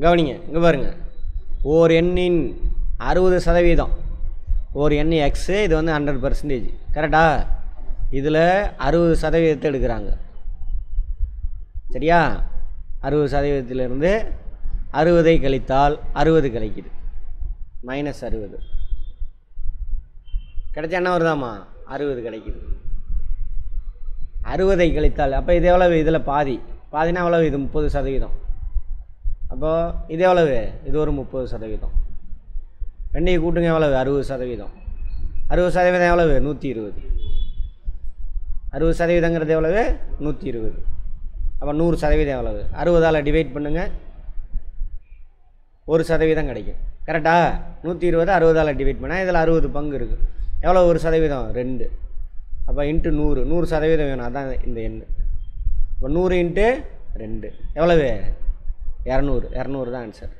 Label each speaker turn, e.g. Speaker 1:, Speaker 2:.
Speaker 1: கவனிங்க, இங்கே பாருங்கள், ஓர் எண்ணின் 60%, ஒரு எண் எக்ஸு, இது வந்து 100%, கரெக்டா? இதில் 60% எடுக்கிறாங்க, சரியா? 60%இருந்து 60 கழித்தால் 60 கிடைக்குது, -60 கிடைச்சா என்ன வருதாம்மா? 60 கிடைக்குது. 60 கழித்தால் அப்போ இது எவ்வளவு? இதில் பாதினா எவ்வளவு? இது 30%. அப்போது இது எவ்வளவு? இது ஒரு 30%. ரெண்டையும் கூட்டுங்க, எவ்வளவு? 60%. 60% எவ்வளவு? 120. 60%ங்கிறது எவ்வளவு? 120. அப்போ 100% எவ்வளவு? 60ஆல் டிவைட் பண்ணுங்கள், 1% கிடைக்கும், கரெக்டா? 120 60ஆல் டிவைட் பண்ணால் இதில் 60 பங்கு இருக்குது. எவ்வளோ 1%? 2. அப்போ இன்ட்டு 100, 100% வேணும், அதான் இந்த எண். இப்போ 100 × 2 எவ்வளவு? 200. 200 தான் ஆன்சர்.